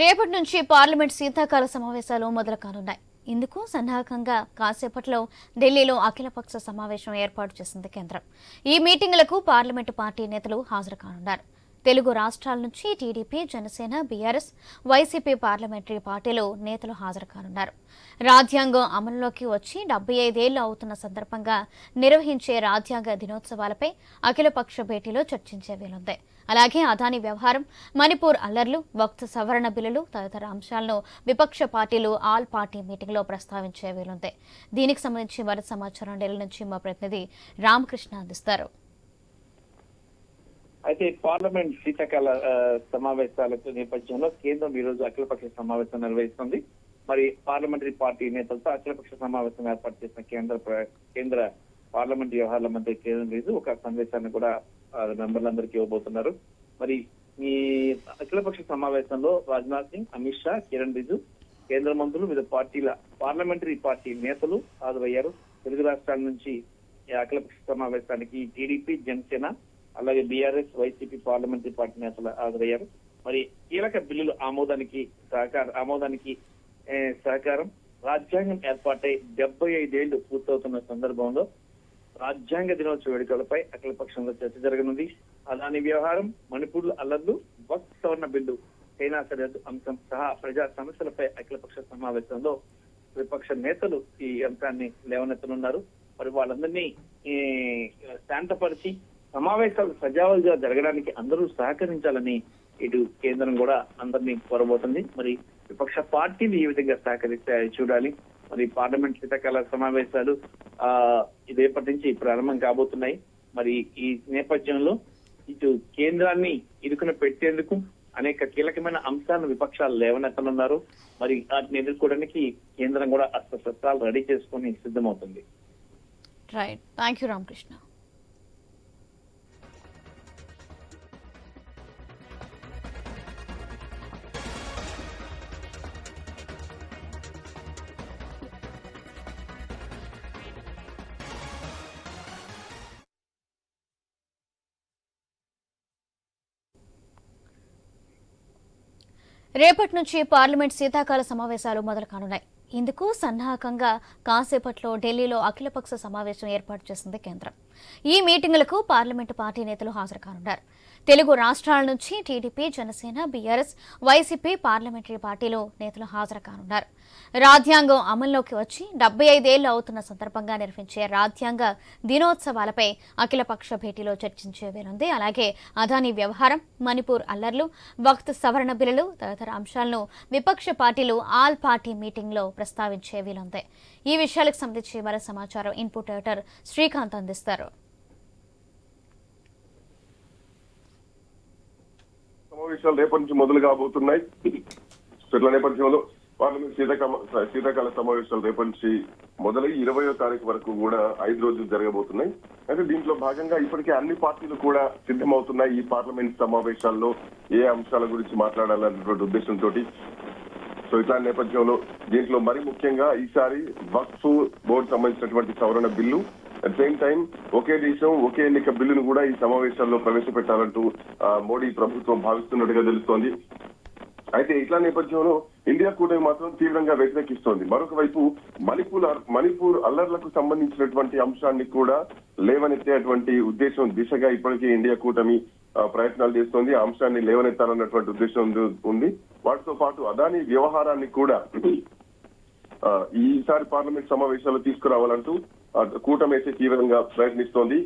రేపటి నుంచి పార్లమెంట్ శీతాకాల సమావేశాలు మొదలు కానున్నాయి. ఇందుకు సన్నాహకంగా కాసేపట్లో ఢిల్లీలో అఖిలపక్ష సమావేశం ఏర్పాటు చేసింది కేంద్రం. ఈ మీటింగులకు పార్లమెంటు పార్టీ నేతలు హాజరు కానున్నారు. తెలుగు రాష్ట్రాల నుంచి TDP, Janasena, BRS, YCP parliamentary పార్టీలు నేతలు హాజరు కానున్నారు. రాజ్యాంగం అమలులోకి వచ్చి 75 ఏళ్లు అవుతున్న సందర్భంగా నిర్వహించే రాజ్యాంగ దినోత్సవాలపై అఖిలపక్ష భేటీలో చర్చించే వీలుంది. అలాగే అదానీ వ్యవహారం, మణిపూర్ అల్లర్లు, వక్ఫ్ సవరణ బిల్లులు తదితర అంశాలను విపక్ష పార్టీలు ఆల్ పార్టీ మీటింగ్లో ప్రస్తావించే వీలుంది. దీనికి సంబంధించి మరింత సమాచారం ఢిల్లీ నుంచి మా ప్రతినిధి రామకృష్ణ అందిస్తారు. అయితే పార్లమెంట్ శీతాకాల సమావేశాల నేపథ్యంలో కేంద్రం ఈ రోజు అఖిలపక్ష సమావేశం నిర్వహిస్తుంది. మరి పార్లమెంటరీ పార్టీ నేతలతో అఖిలపక్ష సమావేశం ఏర్పాటు చేసిన కేంద్ర పార్లమెంట్ వ్యవహారాల మంత్రి కిరణ్ రిజిజు ఒక సందేశాన్ని కూడా మెంబర్లందరికీ ఇవ్వబోతున్నారు. మరి ఈ అఖిలపక్ష సమావేశంలో రాజ్నాథ్ సింగ్, అమిత్ షా, కిరణ్ రిజిజు, కేంద్ర మంత్రులు, వివిధ పార్టీల పార్లమెంటరీ పార్టీ నేతలు హాజరయ్యారు. తెలుగు రాష్ట్రాల నుంచి అఖిలపక్ష సమావేశానికి టీడీపీ, జనసేన, అలాగే బీఆర్ఎస్, వైసీపీ పార్లమెంటరీ పార్టీ నేతలు హాజరయ్యారు. మరి కీలక బిల్లులు ఆమోదానికి సహకారం రాజ్యాంగం ఏర్పాటై 75 ఏళ్లు పూర్తవుతున్న సందర్భంలో రాజ్యాంగ దినోత్సవ వేడుకలపై అఖిలపక్షంలో చర్చ జరగనుంది. అదానీ వ్యవహారం, మణిపూర్ అల్లర్లు, వక్ఫ్ సవరణ బిల్లు, చైనా సరిహద్దు అంశం సహా ప్రజా సమస్యలపై అఖిలపక్ష సమావేశంలో విపక్ష నేతలు ఈ అంశాన్ని లేవనెత్తనున్నారు. మరి వాళ్ళందరినీ శాంతపరిచి సమావేశాలు సజావులుగా జరగడానికి అందరూ సహకరించాలని ఇటు కేంద్రం కూడా అందరినీ కోరబోతుంది. మరి విపక్ష పార్టీలు ఈ విధంగా సహకరిస్తాయి చూడాలి. మరి పార్లమెంట్ శీతాకాల సమావేశాలు రేపటి నుంచి ప్రారంభం కాబోతున్నాయి. మరి ఈ నేపథ్యంలో ఇటు కేంద్రాన్ని ఇరుకున పెట్టేందుకు అనేక కీలకమైన అంశాలను విపక్షాలు లేవనెత్తనున్నారు. మరి వాటిని ఎదుర్కోవడానికి కేంద్రం కూడా అస్త్రశస్త్రాలు రెడీ చేసుకుని సిద్ధమవుతుంది. Right, thank you Ramakrishna. రేపటి నుంచి పార్లమెంట్ శీతాకాల సమావేశాలు మొదలు కానున్నాయి. ఇందుకు సన్నాహకంగా కాసేపట్లో ఢిల్లీలో అఖిలపక్ష సమావేశం ఏర్పాటు చేసింది కేంద్రం. ఈ మీటింగులకు పార్లమెంటు పార్టీ నేతలు హాజరు కానున్నారు. తెలుగు రాష్ట్రాల నుంచి TDP, Janasena, BRS, YCP parliamentary పార్టీలు నేతలు హాజరు కానున్నారు. రాజ్యాంగం అమల్లోకి వచ్చి 75 ఏళ్లు అవుతున్న సందర్భంగా నిర్వహించే రాజ్యాంగ దినోత్సవాలపై అఖిలపక్ష భేటీలో చర్చించే వీలుంది. అలాగే అదానీ వ్యవహారం, మణిపూర్ అల్లర్లు, వక్ఫ్ సవరణ బిల్లులు తదితర అంశాలను విపక్ష పార్టీలు ఆల్ పార్టీ మీటింగ్లో ప్రస్తావించే వీలుంది. ఈ విషయాలకు సంబంధించి మరింత సమాచారం ఇన్పుట్ ఎడిటర్ శ్రీకాంత్ అందిస్తారు. సమావేశాలు రేపటి నుంచి మొదలు కాబోతున్నాయి. ఇట్ల నేపథ్యంలో పార్లమెంట్ శీతాకాల సమావేశాలు రేపటి నుంచి మొదలై 20వ తారీఖు వరకు కూడా 5 రోజులు జరగబోతున్నాయి. అయితే దీంట్లో భాగంగా ఇప్పటికే అన్ని పార్టీలు కూడా సిద్ధమవుతున్నాయి. ఈ పార్లమెంట్ సమావేశాల్లో ఏ అంశాల గురించి మాట్లాడాలన్నటువంటి ఉద్దేశంతో సో ఇట్లాంటి నేపథ్యంలో దీంట్లో మరి ముఖ్యంగా ఈసారి వక్ఫ్ బోర్డు సంబంధించినటువంటి సవరణ బిల్లు, అట్ సేమ్ టైం ఒకే దేశం ఒకే ఎన్నిక బిల్లును కూడా ఈ సమావేశాల్లో ప్రవేశపెట్టాలంటూ మోడీ ప్రభుత్వం భావిస్తున్నట్టుగా తెలుస్తోంది. అయితే ఇట్లా నేపథ్యంలో ఇండియా కూటమి మాత్రం తీవ్రంగా వ్యతిరేకిస్తోంది. మరొక వైపు మణిపూర్ అల్లర్లకు సంబంధించినటువంటి అంశాన్ని కూడా లేవనెత్తేటువంటి ఉద్దేశం దిశగా ఇప్పటికే ఇండియా కూటమి ప్రయత్నాలు చేస్తోంది. ఆ అంశాన్ని లేవనెత్తాలన్నటువంటి ఉద్దేశం ఉంది. వాటితో పాటు అదానీ వ్యవహారాన్ని కూడా ఈసారి పార్లమెంట్ సమావేశాలు తీసుకురావాలంటూ కూటమి అయితే తీవ్రంగా ప్రయత్నిస్తోంది.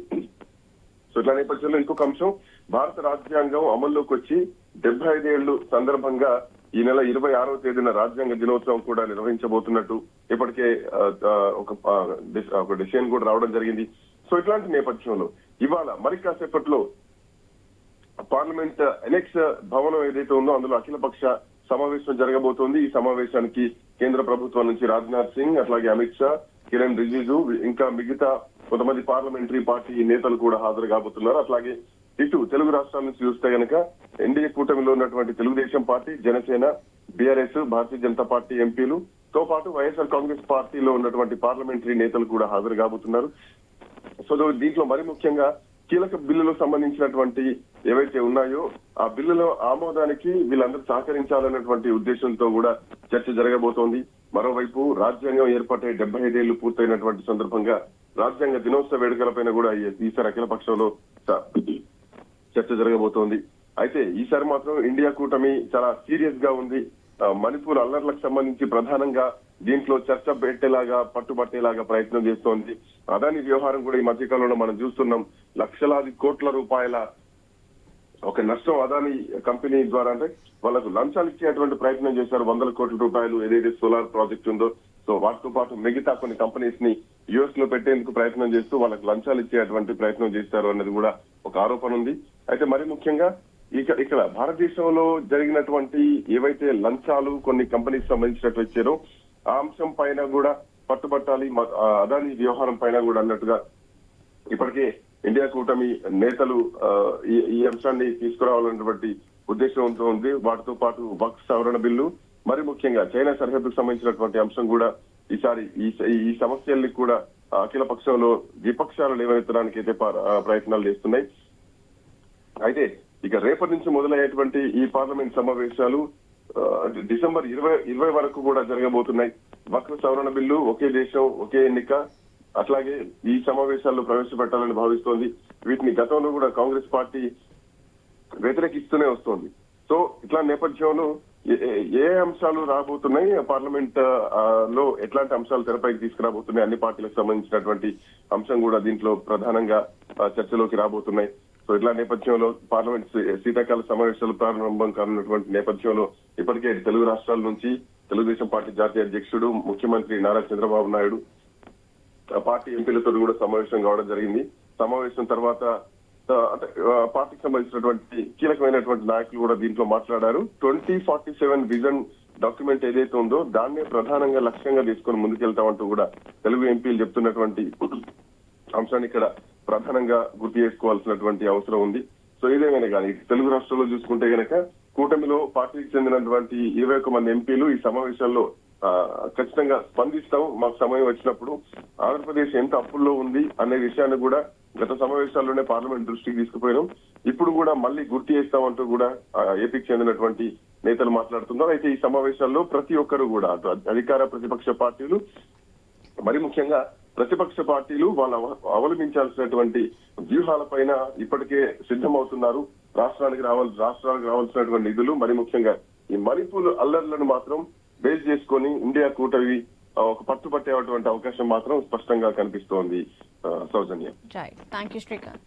సో ఇట్లా నేపథ్యంలో ఇంకొక అంశం, భారత రాజ్యాంగం అమల్లోకి వచ్చి 75 ఏళ్లు సందర్భంగా ఈ నెల 26వ తేదీన రాజ్యాంగ దినోత్సవం కూడా నిర్వహించబోతున్నట్టు ఇప్పటికే ఒక డిసిషన్ కూడా రావడం జరిగింది. సో ఇట్లాంటి నేపథ్యంలో ఇవాళ మరి కాసేపట్లో పార్లమెంట్ ఎనెక్స్ భవనం ఏదైతే ఉందో అందులో అఖిలపక్ష సమావేశం జరగబోతోంది. ఈ సమావేశానికి కేంద్ర ప్రభుత్వం నుంచి రాజ్నాథ్ సింగ్, అట్లాగే అమిత్ షా, కిరణ్ రిజిజు, ఇంకా మిగతా కొంతమంది పార్లమెంటరీ పార్టీ నేతలు కూడా హాజరు కాబోతున్నారు. అట్లాగే ఇటు తెలుగు రాష్ట్రాల నుంచి చూస్తే కనుక ఎన్డీఏ కూటమిలో ఉన్నటువంటి Telugu Desam party, Janasena, BRS, Bharatiya Janata party ఎంపీలుతో పాటు వైఎస్ఆర్ కాంగ్రెస్ పార్టీలో ఉన్నటువంటి పార్లమెంటరీ నేతలు కూడా హాజరు కాబోతున్నారు. సో దీంట్లో మరి ముఖ్యంగా కీలక బిల్లులకు సంబంధించినటువంటి ఏవైతే ఉన్నాయో ఆ బిల్లుల ఆమోదానికి వీళ్ళందరూ సహకరించాలన్నటువంటి ఉద్దేశంతో కూడా చర్చ జరగబోతోంది. మరోవైపు రాజ్యాంగం ఏర్పాటై 75 ఏళ్లు పూర్తయినటువంటి సందర్భంగా రాజ్యాంగ దినోత్సవ వేడుకలపైన కూడా ఈసారి అఖిల పక్షంలో చర్చ జరగబోతోంది. అయితే ఈసారి మాత్రం ఇండియా కూటమి చాలా సీరియస్ గా ఉంది. మణిపూర్ అల్లర్లకు సంబంధించి ప్రధానంగా దీంట్లో చర్చ పెట్టేలాగా పట్టుబట్టేలాగా ప్రయత్నం చేస్తోంది. అదాని వ్యవహారం కూడా ఈ మధ్యకాలంలో మనం చూస్తున్నాం. లక్షలాది కోట్ల రూపాయల ఒక నష్టం అదాని కంపెనీ ద్వారా, అంటే వాళ్ళకు లంచాలు ఇచ్చేటువంటి ప్రయత్నం చేశారు. 100 కోట్ల రూపాయలు ఏదైతే సోలార్ ప్రాజెక్ట్ ఉందో, సో వాటితో పాటు మిగతా కొన్ని కంపెనీస్ ని యుఎస్ లో పెట్టేందుకు ప్రయత్నం చేస్తూ వాళ్ళకు లంచాలు ఇచ్చేటువంటి ప్రయత్నం చేశారు అన్నది కూడా ఒక ఆరోపణ ఉంది. అయితే మరి ముఖ్యంగా ఇక్కడ భారతదేశంలో జరిగినటువంటి ఏవైతే లంచాలు కొన్ని కంపెనీస్ సంబంధించినట్టు ఇచ్చారో ఆ అంశం పైన కూడా పట్టుబట్టాలి, అదాని వ్యవహారం పైన కూడా అన్నట్టుగా ఇప్పటికే ఇండియా కూటమి నేతలు ఈ అంశాన్ని తీసుకురావాలన్నటువంటి ఉద్దేశంతో ఉంది. వాటితో పాటు వక్ఫ్ సవరణ బిల్లు, మరి ముఖ్యంగా చైనా సరిహద్దుకు సంబంధించినటువంటి అంశం కూడా ఈసారి ఈ సమస్యల్ని కూడా అఖిల పక్షంలో విపక్షాలు లేవనెత్తడానికి అయితే ప్రయత్నాలు చేస్తున్నాయి. అయితే ఇక రేపటి నుంచి మొదలయ్యేటువంటి ఈ పార్లమెంట్ సమావేశాలు డిసెంబర్ 20 వరకు కూడా జరగబోతున్నాయి. వక్ఫ్ సవరణ బిల్లు, ఒకే దేశం ఒకే ఎన్నిక, అట్లాగే ఈ సమావేశాల్లో ప్రవేశపెట్టాలని భావిస్తోంది. వీటిని గతంలో కూడా కాంగ్రెస్ పార్టీ వ్యతిరేకిస్తూనే వస్తోంది. సో ఇట్లా నేపథ్యంలో ఏ అంశాలు రాబోతున్నాయి, పార్లమెంట్ లో ఎట్లాంటి అంశాలు తెరపైకి తీసుకురాబోతున్నాయి, అన్ని పార్టీలకు సంబంధించినటువంటి అంశం కూడా దీంట్లో ప్రధానంగా చర్చలోకి రాబోతున్నాయి. సో ఇట్లా నేపథ్యంలో పార్లమెంట్ శీతాకాల సమావేశాలు ప్రారంభం కానున్నటువంటి నేపథ్యంలో ఇప్పటికే తెలుగు రాష్ట్రాల నుంచి తెలుగుదేశం పార్టీ జాతీయ అధ్యక్షుడు ముఖ్యమంత్రి నారా చంద్రబాబు నాయుడు పార్టీ ఎంపీలతో కూడా సమావేశం కావడం జరిగింది. సమావేశం తర్వాత పార్టీకి సంబంధించినటువంటి కీలకమైనటువంటి నాయకులు కూడా దీంట్లో మాట్లాడారు. 2047 విజన్ డాక్యుమెంట్ ఏదైతే ఉందో దాన్నే ప్రధానంగా లక్ష్యంగా తీసుకొని ముందుకెళ్తామంటూ కూడా తెలుగు ఎంపీలు చెప్తున్నటువంటి అంశాన్ని ఇక్కడ ప్రధానంగా గుర్తు చేసుకోవాల్సినటువంటి అవసరం ఉంది. సో ఏదేమైనా కానీ తెలుగు రాష్ట్రాల్లో చూసుకుంటే గనక కూటమిలో పార్టీకి చెందినటువంటి 21 మంది ఎంపీలు ఈ సమావేశాల్లో ఖచ్చితంగా స్పందిస్తాం, మాకు సమయం వచ్చినప్పుడు ఆంధ్రప్రదేశ్ ఎంత అప్పుల్లో ఉంది అనే విషయాన్ని కూడా గత సమావేశాల్లోనే పార్లమెంట్ దృష్టికి తీసుకుపోయినాం. ఇప్పుడు కూడా మళ్ళీ గుర్తు చేస్తామంటూ కూడా ఏపీకి చెందినటువంటి నేతలు మాట్లాడుతున్నారు. అయితే ఈ సమావేశాల్లో ప్రతి ఒక్కరు కూడా అధికార ప్రతిపక్ష పార్టీలు, మరి ముఖ్యంగా ప్రతిపక్ష పార్టీలు వాళ్ళు అవలంబించాల్సినటువంటి వ్యూహాలపైన ఇప్పటికే సిద్ధమవుతున్నారు. రాష్ట్రాలకు రావాల్సినటువంటి నిధులు, మరి ముఖ్యంగా ఈ మణిపూర్ అల్లర్లను మాత్రం బేస్ చేసుకొని ఇండియా కూటమి ఒక పట్టుబట్టేటువంటి అవకాశం మాత్రం స్పష్టంగా కనిపిస్తోంది. సౌజన్య. Thank you Srikanth.